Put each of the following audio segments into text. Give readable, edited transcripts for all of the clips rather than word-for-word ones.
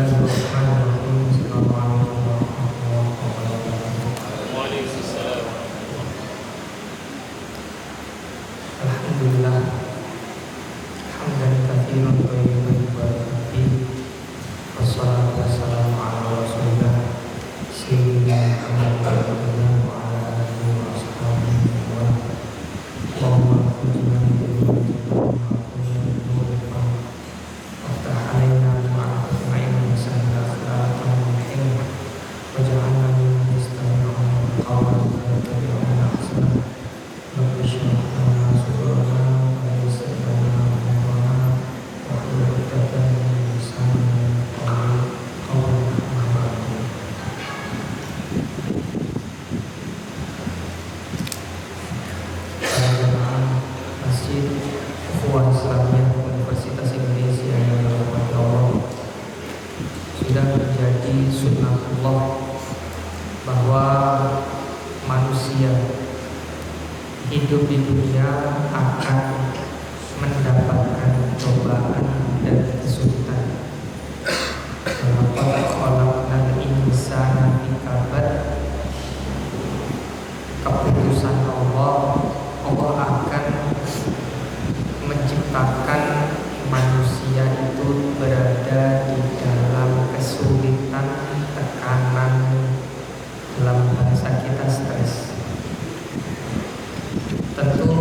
Bismillahirrahmanirrahim. Assalamualaikum warahmatullahi wabarakatuh. Waalaikumsalam. Alhamdulillah. Hamdan katsiran thayyiban mubarakan fihi. Wassalatu wassalamu ala Rasulillah sayyidina Muhammadin wa ala alihi wa ashabihi wa Allahumma khudna bahwa manusia hidup di dunia akan mendapatkan cobaan dan kesulitan. Laqad khalaqnal insana fi kabad. Keputusan Allah akan menciptakan manusia itu berada di dalam kesulitan, tekanan, dalam bahasa kita stres. Tentu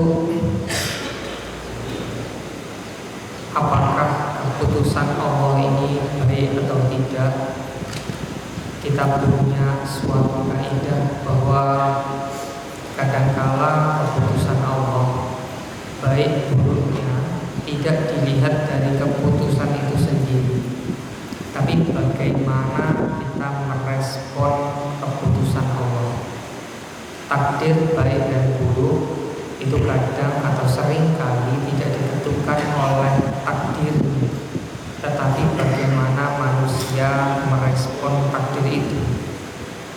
apakah keputusan Allah ini baik atau tidak, kita punya suatu kaidah bahwa kadangkala keputusan Allah baik buruknya tidak dilihat dari keputusan itu sendiri, tapi bagaimana kita merespon keputusan Allah. Takdir baik dan buruk itu kadang atau sering kali tidak ditentukan oleh takdir, tetapi bagaimana manusia merespon takdir itu.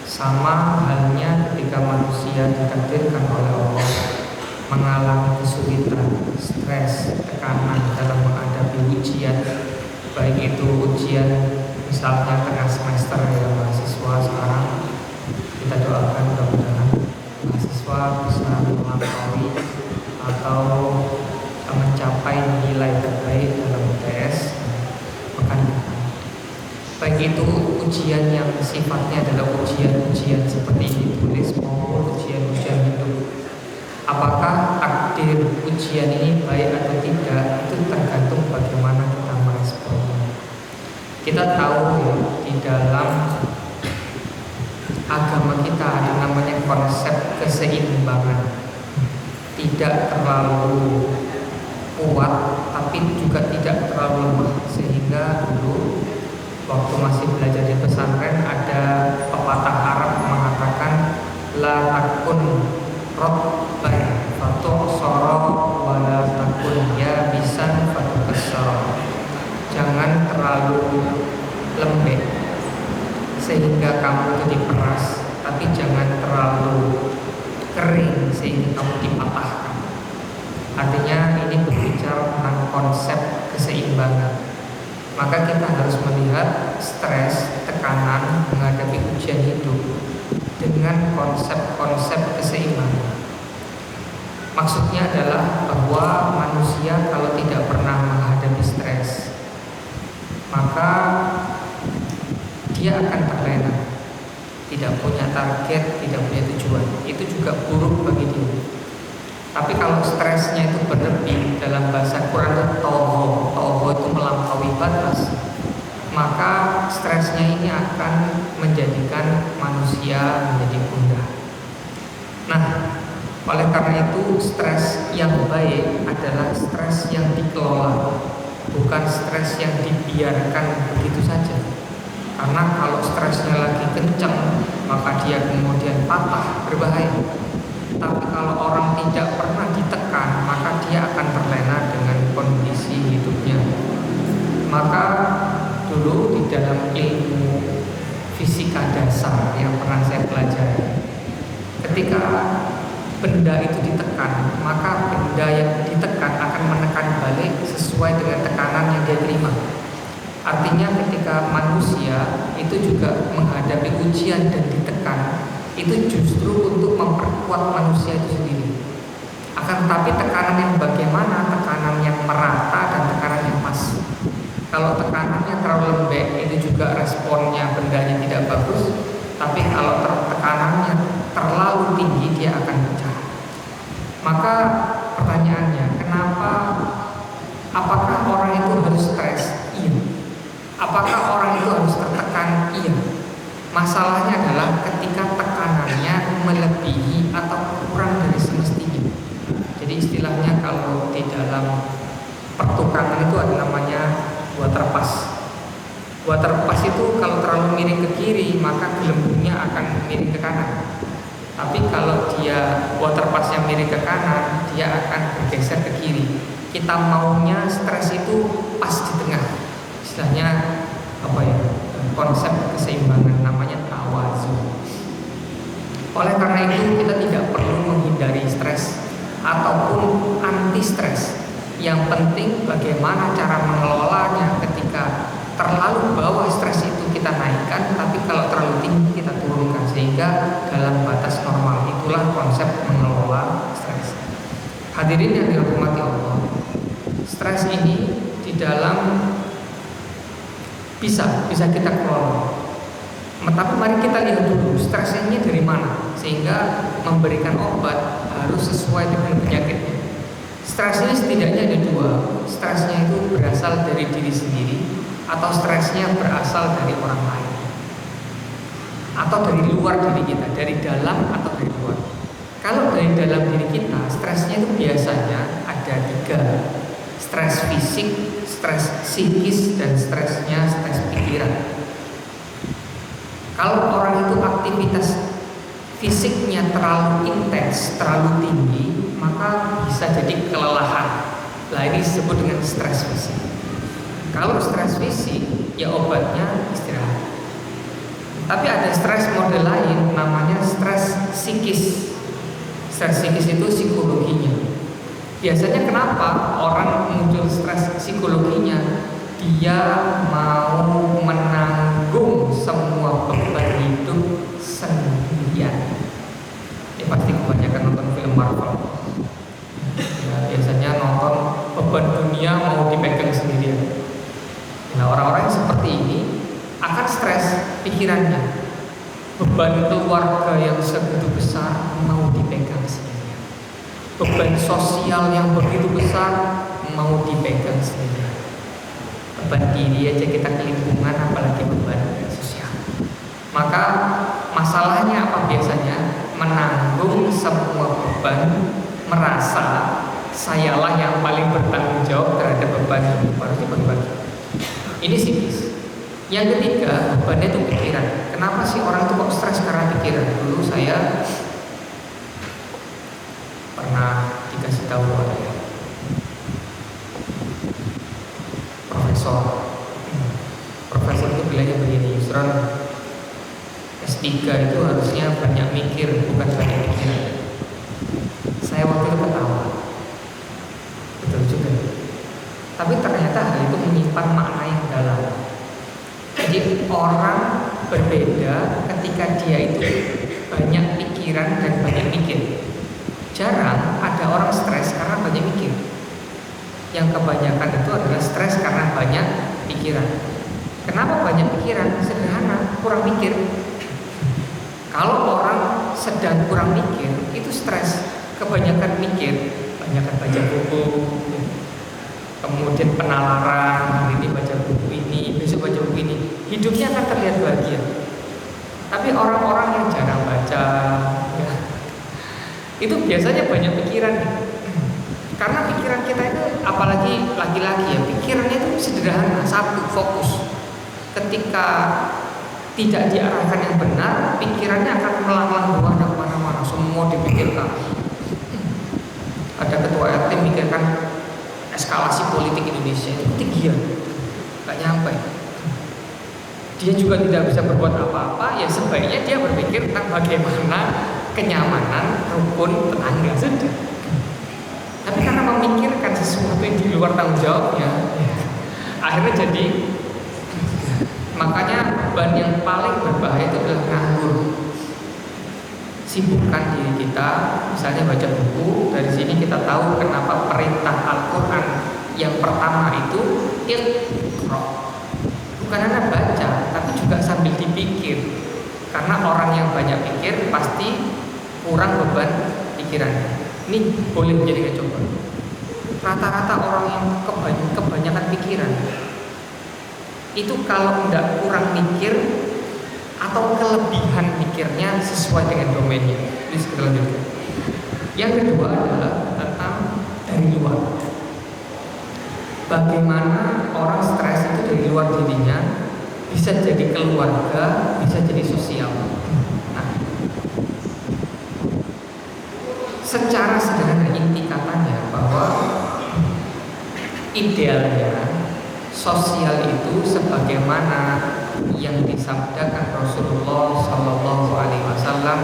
Sama halnya ketika manusia ditakdirkan oleh Allah mengalami kesulitan, stres, tekanan dalam menghadapi ujian, baik itu ujian misalnya tengah semester ya mahasiswa sekarang, kita doakan mudah-mudahan mahasiswa bisa melampaui atau mencapai nilai terbaik dalam UTS pekan depan. Baik itu ujian yang sifatnya adalah ujian-ujian seperti ditulis maupun ujian-ujian hidup. Apakah takdir ujian ini baik atau tidak itu tergantung bagaimana kita meresponnya. Kita tahu ya, di dalam agama kita ada namanya konsep keseimbangan. Tidak terlalu kuat tapi juga tidak terlalu lemah, sehingga dulu waktu masih belajar di pesantren ada pepatah Arab mengatakan la takun rabban fatu'sara wa la takun yabisan fatukassara. Jangan terlalu lembek sehingga kamu itu diperas, tapi jangan terlalu kering sehingga kamu dipatahkan. Artinya ini berbicara tentang konsep keseimbangan. Maka kita harus melihat stres, tekanan menghadapi ujian hidup dengan konsep-konsep keseimbangan. Maksudnya adalah bahwa manusia kalau tidak pernah menghadapi stres, maka dia akan terlena, tidak punya target, tidak punya tujuan. Itu juga buruk bagi dia. Tapi kalau stresnya itu berlebih, dalam bahasa Quran itu toho itu melampaui batas, maka stresnya ini akan menjadikan manusia menjadi gundah. Nah, oleh karena itu stres yang baik adalah stres yang dikelola, bukan stres yang dibiarkan begitu saja. Karena kalau stresnya lagi kencang, maka dia kemudian patah, berbahaya. Tapi kalau orang tidak pernah ditekan, maka dia akan terlena dengan kondisi hidupnya. Maka dulu di dalam ilmu fisika dasar yang pernah saya pelajari, ketika benda itu ditekan, maka benda yang ditekan akan menekan balik sesuai dengan tekanan yang dia terima. Artinya ketika manusia itu juga menghadapi ujian dan ditekan, itu justru untuk memperkuat manusia itu sendiri. Akan tetapi tekanan yang bagaimana? Tekanan yang merata dan tekanan yang pas. Kalau tekanannya terlalu lembek, itu juga responnya bendanya tidak bagus. Tapi kalau tekanannya terlalu tinggi, dia akan pecah. Maka pertanyaannya, kenapa? Apakah orang itu harus stres? Iya. Apakah orang itu harus tertekan? Iya. Masalahnya adalah ketika tekanannya melebihi atau kurang dari semestinya. Jadi istilahnya kalau di dalam pertukangan itu ada namanya waterpass. Waterpass itu kalau terlalu miring ke kiri, maka gelembungnya akan miring ke kanan. Tapi kalau dia waterpass yang miring ke kanan, dia akan bergeser ke kiri. Kita maunya stres itu pas di tengah. Istilahnya apa ya? Konsep keseimbangan, namanya tawazun. Oleh karena itu kita tidak perlu menghindari stres ataupun anti stres. Yang penting bagaimana cara mengelolanya. Ketika terlalu bawah stres itu kita naikkan, tapi kalau terlalu tinggi kita turunkan sehingga dalam batas normal. Itulah konsep mengelola stres. Hadirin yang dirahmati Allah, stres ini di dalam bisa kita kelola. Tapi mari kita lihat dulu stresnya ini dari mana, sehingga memberikan obat harus sesuai dengan penyakitnya. Stres ini setidaknya ada dua. Stresnya itu berasal dari diri sendiri, atau stresnya berasal dari orang lain, atau dari luar diri kita, dari dalam atau dari luar. Kalau dari dalam diri kita, stresnya itu biasanya ada tiga: stres fisik, stres psikis, dan stresnya stres pikiran. Kalau orang itu aktivitas fisiknya terlalu intens, terlalu tinggi, maka bisa jadi kelelahan. Nah, ini disebut dengan stres fisik. Kalau stres fisik, ya obatnya istirahat. Tapi ada stres model lain, namanya stres psikis. Stres psikis itu psikologinya. Biasanya kenapa orang muncul stres psikologinya? Dia mau menanggung semua beban hidup sendirian. Ya pasti kebanyakan nonton film Marvel. Ya, biasanya nonton beban dunia mau dipegang sendirian. Nah, orang-orang yang seperti ini akan stres pikirannya. Beban keluarga yang segitu besar mau dipegang sendirian. Beban sosial yang begitu besar mau dipegang sendirian. Beban diri aja kita kelimpungan, apalagi beban sosial. Maka masalahnya apa biasanya? Menanggung semua beban, merasa sayalah yang paling bertanggung jawab terhadap beban hidup. Harusnya bagi-bagi. Ini psikis. Yang ketiga, bebannya itu pikiran. Kenapa sih orang itu kok stres karena pikiran? Dulu saya pernah dikasih tahu oleh Profesor itu bilangnya begini, Yusron, S3 itu harusnya banyak mikir, bukan banyak pikiran. Saya waktu itu ketawa. Betul juga. Tapi ternyata hal itu menyimpan makna yang dalam. Jadi orang berbeda ketika dia itu banyak pikiran dan banyak mikir. Jarang ada orang stres karena banyak mikir. Yang kebanyakan itu adalah stres karena banyak pikiran. Kenapa banyak pikiran? Sederhana, kurang mikir. Kalau orang sedang kurang mikir, itu stres. Kebanyakan mikir, kebanyakan baca buku, kemudian penalaran, hari ini baca buku ini, besok baca buku ini, hidupnya akan terlihat bahagia. Tapi orang-orang yang jarang baca, ya, itu biasanya banyak pikiran. Karena pikiran kita itu, apalagi laki-laki ya, pikirannya itu sederhana, satu, fokus. Ketika tidak diarahkan yang benar, pikirannya akan melanglang buana kemana-mana, semua dipikirkan. Ada ketua RT memikirkan eskalasi politik Indonesia, itu ketinggian, gak nyampe. Dia juga tidak bisa berbuat apa-apa, ya sebaiknya dia berpikir tentang bagaimana kenyamanan rukun tetangga saja. Tapi karena memikirkan sesuatu yang di luar tanggung jawabnya, akhirnya jadi beban yang paling berbahaya itu adalah nganggur. Sibukkan diri kita, misalnya baca buku. Dari sini kita tahu kenapa perintah Al-Quran yang pertama itu Iqra. Bukan hanya baca, tapi juga sambil dipikir. Karena orang yang banyak pikir pasti kurang beban pikirannya. Ini boleh menjadi coba. Rata-rata orang yang kebanyakan pikiran itu kalau tidak kurang mikir atau kelebihan mikirnya sesuai dengan domainnya. Ini kita lanjutkan. Yang kedua adalah tentang dari luar. Bagaimana orang stres itu dari luar dirinya, bisa jadi keluarga, bisa jadi sosial. Nah, secara sederhana inti katanya bahwa idealnya sosial itu sebagaimana yang disabdakan Rasulullah Sallallahu Alaihi Wasallam,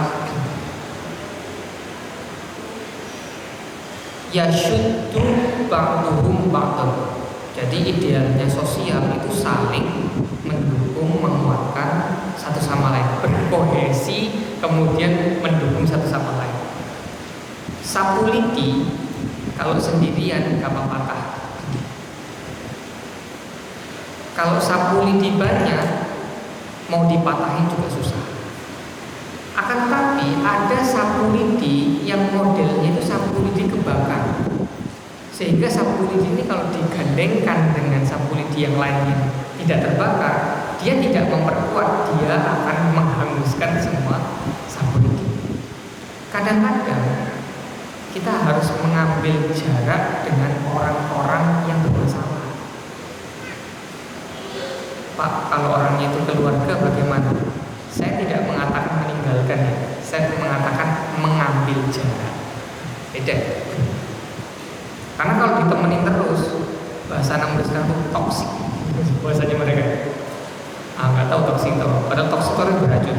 yashuddu ba'duhum ba'dan. Jadi idealnya sosial itu saling mendukung, menguatkan satu sama lain, berkohesi, kemudian mendukung satu sama lain. Sapu lidi kalau sendirian gampang patah. Kalau sapu lidi banyak, mau dipatahin juga susah. Akan tetapi ada sapu lidi yang modelnya itu sapu lidi kebakar. Sehingga sapu lidi ini kalau digandengkan dengan sapu lidi yang lainnya tidak terbakar, dia tidak memperkuat, dia akan menghanguskan semua sapu lidi. Kadang-kadang kita harus mengambil jarak dengan orang-orang yang bermasalah. Pak, kalau orangnya itu keluarga bagaimana? Saya tidak mengatakan meninggalkan ya, saya mengatakan mengambil jarak. Beda. Karena kalau ditemenin terus, bahasa anak muda sekarang itu toksik. Bahasanya mereka. Nggak tahu toksik itu. Padahal toksik itu beracun.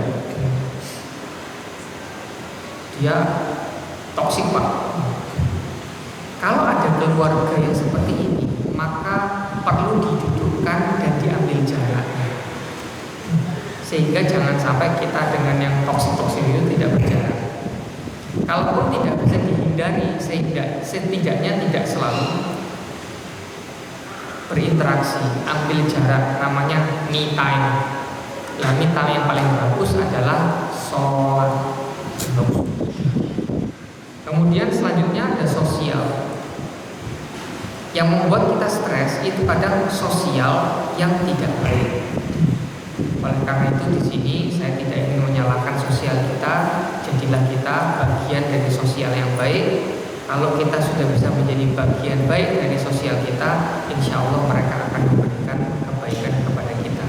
Dia toksik Pak. Kalau ada keluarga yang seperti ini, maka perlu didudukkan dan diambil jaraknya, sehingga jangan sampai kita dengan yang toksik-toksik itu tidak berjarak. Kalaupun tidak bisa dihindari, sehingga setidaknya tidak selalu berinteraksi, ambil jarak, namanya me time. Nah, me time yang paling bagus adalah sholat. Kemudian selanjutnya ada sosial. Yang membuat kita stres itu kadang sosial yang tidak baik. Oleh karena itu di sini saya tidak ingin menyalahkan sosial kita. Jadilah kita bagian dari sosial yang baik. Kalau kita sudah bisa menjadi bagian baik dari sosial kita, insya Allah mereka akan memberikan kebaikan kepada kita.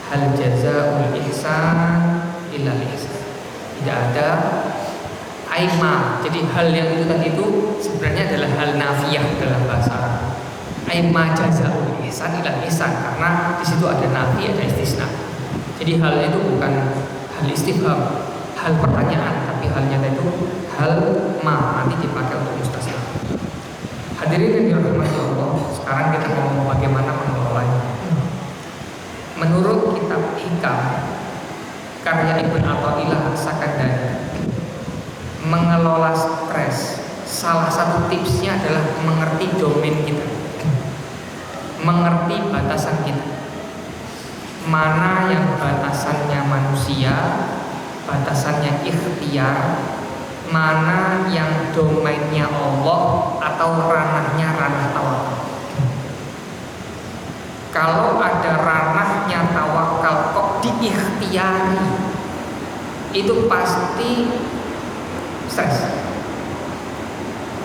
Hal jazaa'ul ihsan illal ihsan. Tidak ada aima. Jadi hal yang itu tadi itu sebenarnya adalah hal nafiyah dalam bahasa Arab. Aima jazaa'ul ihsan illal ihsan, karena di situ ada nafi, ada istisna. Jadi hal itu bukan hal istifham, hal pertanyaan, tapi halnya itu hal ma, nanti dipakai untuk mustasna. Hadirin yang dirahmati Allah, sekarang kita ngomong bagaimana mengelolanya. Menurut kitab Hikam karya Ibn Athaillah As-Sakandari, mengelola stres salah satu tipsnya adalah mengerti domain kita, mengerti batasan kita. Mana yang batasannya manusia, batasannya ikhtiar, mana yang domainnya Allah atau ranahnya ranah tawakal. Kalau ada ranahnya tawakal kok diikhtiari, itu pasti stres.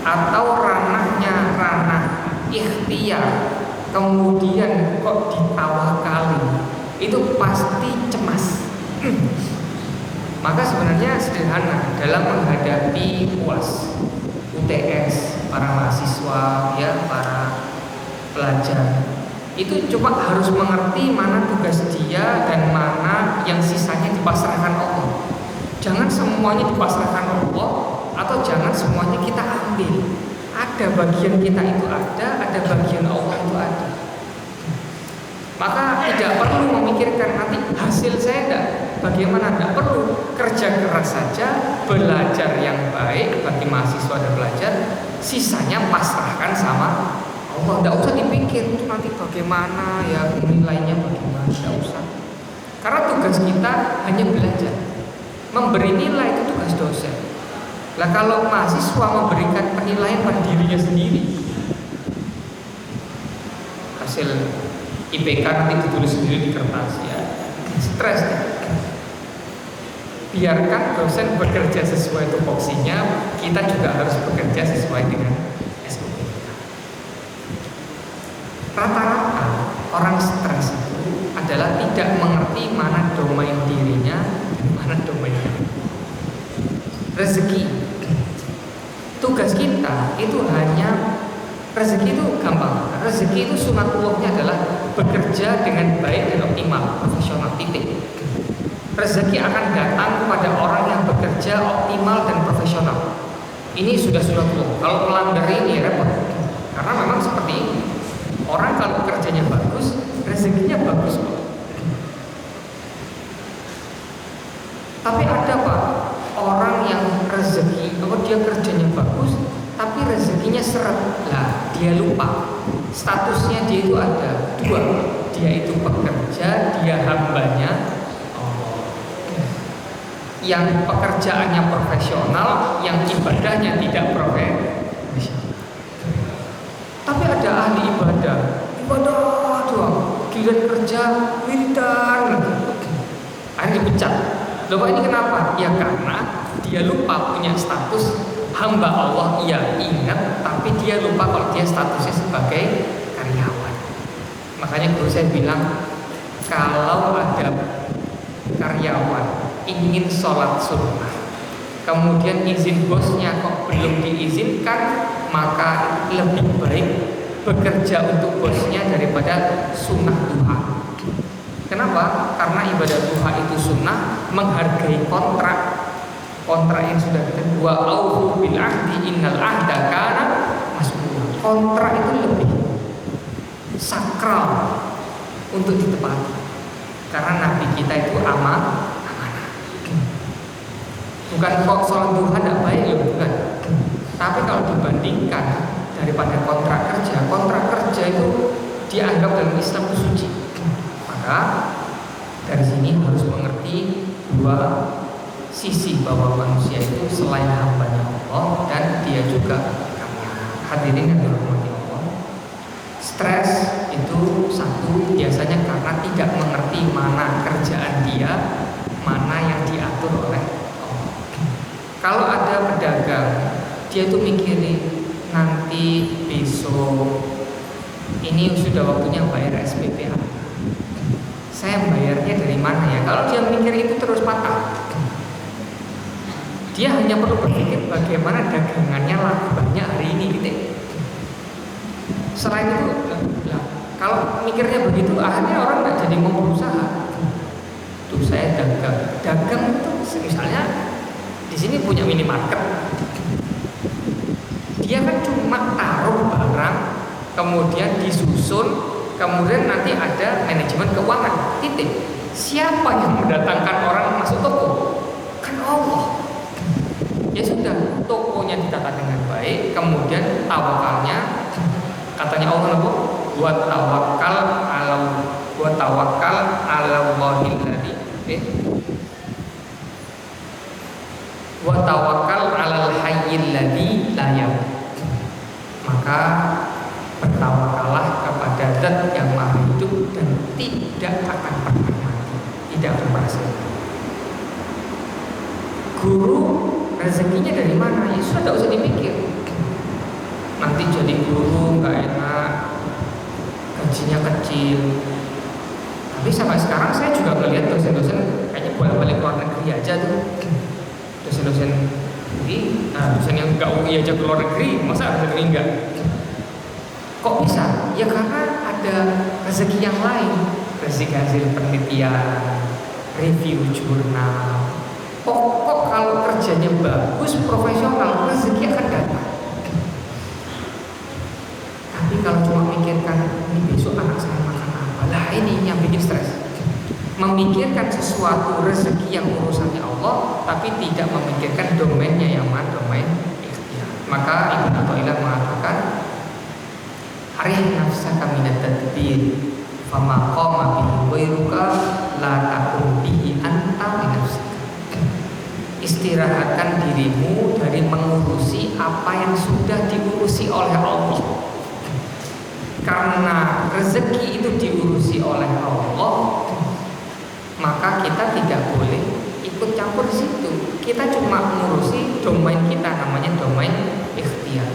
Atau ranahnya ranah ikhtiar, kemudian kok ditawakali, itu pasti cemas. Maka sebenarnya sederhana dalam menghadapi UAS, UTS, para mahasiswa, ya, para pelajar, itu cuma harus mengerti mana tugas dia dan mana yang sisanya dipasrahkan Allah. Jangan semuanya dipasrahkan Allah, atau jangan semuanya kita ambil. Ada bagian kita itu ada bagian Allah itu ada. Maka tidak perlu memikirkan nanti hasil bagaimana? Tidak perlu, kerja keras saja, belajar yang baik bagi mahasiswa dan pelajar, sisanya pasrahkan sama Allah. Tidak usah dipikir itu nanti bagaimana ya, nilainya bagaimana, tidak usah. Karena tugas kita hanya belajar. Memberi nilai itu tugas dosen. Lah kalau mahasiswa memberikan penilaian pada dirinya sendiri, hasil IPK nanti ditulis sendiri di kertas, ya stres ya. Biarkan dosen bekerja sesuai tupoksinya, kita juga harus bekerja sesuai dengan SOP kita. Rata-rata orang stres itu adalah tidak mengerti mana domain dirinya dan mana domain rezeki. Tugas kita itu hanya, rezeki itu gampang. Rezeki itu sunatullahnya adalah bekerja dengan baik dan optimal, profesional, titik. Rezeki akan datang kepada orang yang bekerja optimal dan profesional. Ini sudah sunatullah. Kalau melanggar ini repot. Karena memang seperti ini. Orang kalau kerjanya bagus, rezekinya bagus. Tapi ada Pak, orang yang rezeki, kalau dia kerjanya bagus, tapi rezekinya seret. Lah, dia lupa statusnya dia itu ada dua. Dia itu pekerja, dia hambanya. Yang pekerjaannya profesional, yang ibadahnya tidak profesional. Tapi ada ahli ibadah doang, giliran kerja wiridan lagi, akhirnya dipecat. Loh Pak, ini kenapa? Ya karena dia lupa punya status hamba Allah. Ia ingat, tapi dia lupa kalau dia statusnya sebagai karyawan. Makanya guru saya bilang, kalau ada karyawan ingin sholat sunnah, kemudian izin bosnya kok belum diizinkan, maka lebih baik bekerja untuk bosnya daripada sunnah duha. Kenapa? Karena ibadah duha itu sunnah, menghargai kontrak yang sudah kita buat. Aufu bil ahdi innal ahda kana mas'ula. Kontrak itu lebih sakral untuk ditepati. Karena Nabi kita itu amanah. Bukan kok sholat duha tidak baik ya, bukan. Tapi kalau dibandingkan daripada kontrak kerja itu dianggap dalam Islam itu suci. Maka dari sini harus mengerti dua sisi, bahwa manusia itu selain hambanya Allah dan dia juga hadirin yang dirahmati Allah. Stres itu satu biasanya karena tidak mengerti mana kerjaan dia, mana yang diatur oleh Allah. Kalau ada pedagang, dia itu mikirin nanti besok ini sudah waktunya bayar SPP. Saya bayarnya dari mana ya? Kalau dia mikir itu terus patah. Dia hanya perlu berpikir bagaimana dagangannya laku banyak hari ini gitu. Selain itu, kalau mikirnya begitu, akhirnya orang nggak jadi mau berusaha. Tuh saya dagang itu misalnya di sini punya minimarket. Dia kan cuma taruh barang, kemudian disusun. Kemudian nanti ada manajemen keuangan, titik. Siapa yang mendatangkan orang masuk toko? Kan Allah. Ya sudah, tokonya ditata dengan baik, kemudian tawakalnya, katanya Allah apa? Wa tawakkal Allahil ladzi wa tawakkal 'alal hayyil ladzi la yamut. Maka bertawakallah kepada Zat yang Maha Hidup dan tidak akan pernah mati, tidak akan pernah. Guru rezekinya dari mana? Ya sudah, tidak usah dipikir. Nanti jadi guru nggak enak, gajinya kecil. Tapi sampai sekarang saya juga melihat dosen-dosen kayaknya bolak-balik luar negeri aja tuh. Dosen-dosen ini, dosen yang nggak UI aja ke luar negeri, masa dosen ini enggak? Kok bisa? Ya karena ada rezeki yang lain, rezeki hasil penelitian, review jurnal. Kok kalau kerjanya bagus, profesional, rezeki akan datang. Tapi kalau cuma mikirkan ini besok anak saya makan apa, lah ini yang bikin stres. memikirkan sesuatu rezeki yang urusannya Allah, tapi tidak memikirkan domainnya yang mana, domain ikhtiar. Maka Ibnu Athaillah mengatakan, arih nafsaka minat tadbir, fama qama bihi ghairuka la taqum bihi anta bi nafsika. Istirahatkan dirimu dari mengurusi apa yang sudah diurusi oleh Allah. Karena rezeki itu diurusi oleh Allah, maka kita tidak boleh ikut campur di situ. Kita cuma mengurusi domain kita, namanya domain ikhtiar.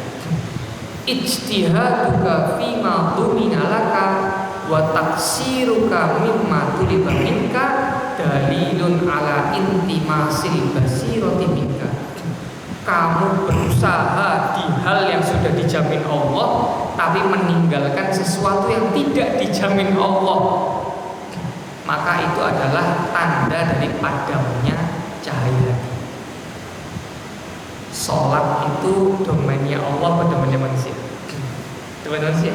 Ijtihaduka fima dumina laka wa taksiruka mimma tuliba minka dalilun ala intimasil basirati minka. Kamu berusaha di hal yang sudah dijamin Allah, tapi meninggalkan sesuatu yang tidak dijamin Allah, maka itu adalah tanda dari padamnya cahaya. Sholat itu domainnya Allah atau domainnya manusia? Domain manusia.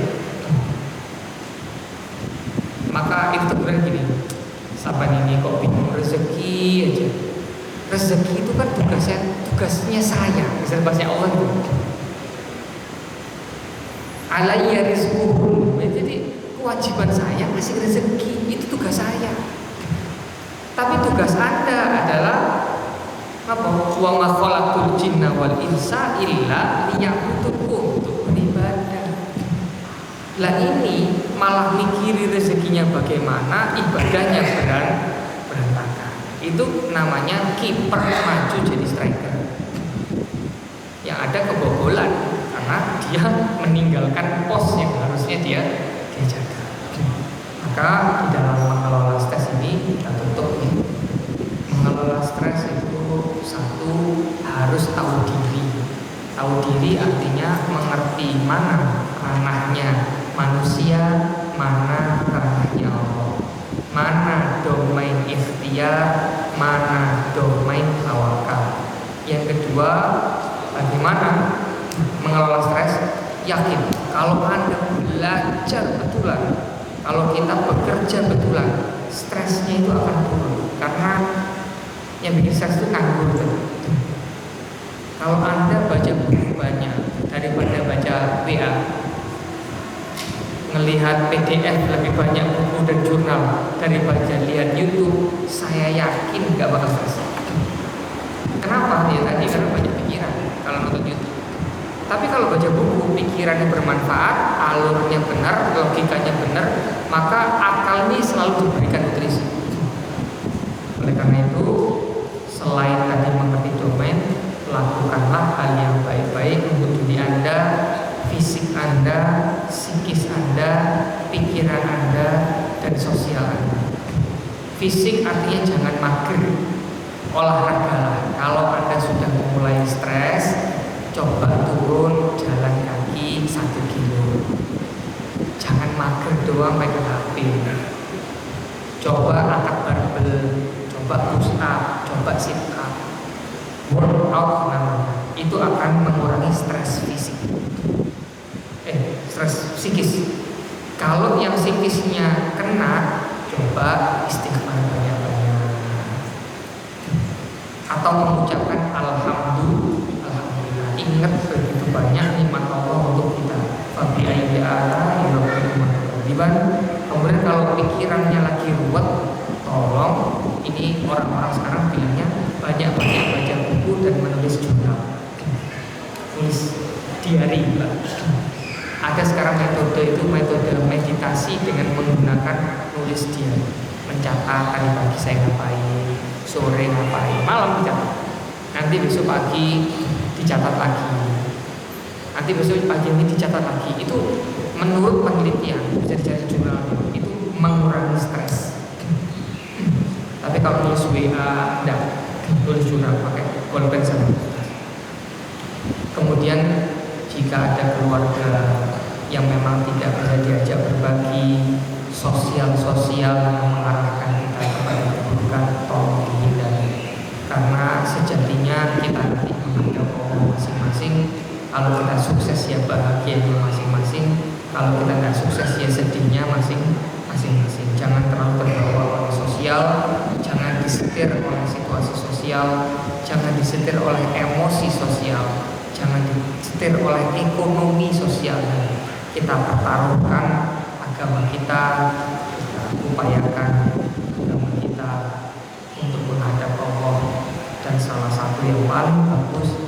Maka itu terkadang gini, sahabat ini kok bingung rezeki aja. Rezeki itu kan tugasnya saya, misalnya bahasanya Allah itu. Alayya rizquhum. Jadi kewajiban saya ngasih rezeki, itu tugas saya. Tapi tugas Anda adalah apa? Wa ma khalaqtul jinna wal insa illa liya'budun, untuk beribadah. Lah ini malah mikiri rezekinya bagaimana, ibadahnya berantakan. Itu namanya kiper maju jadi striker. Yang ada kebobolan karena dia meninggalkan pos yang harusnya dia jaga. Maka di dalam mengelola stres ini kita tutup ya. Mengelola stres itu satu, harus tahu diri. Tahu diri artinya mengerti mana ranahnya manusia, mana ranahnya Allah, mana domain ikhtiar, mana domain tawakal. Yang kedua, bagaimana mengelola stres? Yakin kalau Anda belajar betulan, kalau kita bekerja betulan, stresnya itu akan turun. Karena yang bikin stres itu nganggur. Kalau Anda baca buku banyak daripada baca WA, ngelihat PDF lebih banyak buku dan jurnal daripada lihat YouTube, saya yakin nggak bakal stres. Kenapa? Ya tadi karena banyak pikiran kalau nonton YouTube. Tapi kalau baca buku, pikirannya bermanfaat, alurnya benar, logikanya benar, maka akal ini selalu diberikan nutrisi. Oleh karena itu, selain tadi mengerti domain, lakukanlah hal yang baik-baik untuk diri Anda, fisik Anda, psikis Anda, pikiran Anda, dan sosial Anda. Fisik artinya jangan mager, olahragalah. Kalau Anda sudah mulai stres, coba turun jalan kaki 1 kilo. Jangan mager doang pegang HP. Coba angkat barbel, coba push up, coba sit up. Workout namanya. Itu akan mengurangi stres fisik. Stres psikis. Kalau yang psikisnya kena, coba istighfar banyak-banyak. Atau mengucapkan alhamdulillah. Ingat begitu banyak nikmat Allah untuk kita. Fabi ayyi ala'i rabbikuma tukadziban. Kemudian kalau pikirannya lagi ruwet, tolong, ini orang-orang sekarang bilangnya banyak-banyak baca buku dan menulis jurnal. Tulis diary, Mbak. Ada sekarang metode itu, metode meditasi dengan menggunakan nulis diary. Mencatat tadi pagi saya ngapain, sore ngapain, malam dicatat. Nanti besok pagi dicatat lagi. Nanti besok pagi ini dicatat lagi. Itu menurut penelitian, bisa dicari jurnal, itu mengurangi stres. Tapi kalau nulis WA, enggak, tulis jurnal pakai pulpen sama. Kemudian jika ada keluarga yang memang tidak bisa diajak berbagi, sosial yang mengarahkan kita kepada keburukan, tolong dihindari. Karena sejatinya kita nanti menghadap Allah masing-masing. Kalau kita sukses ya bahagianya masing-masing, kalau kita nggak sukses ya sedihnya masing-masing. Jangan terlalu terbawa oleh sosial, jangan disetir oleh situasi sosial, jangan disetir oleh emosi sosial, jangan disetir oleh ekonomi sosial. Kita pertaruhkan agama kita upayakan agama kita untuk menghadap Allah. Dan salah satu yang paling bagus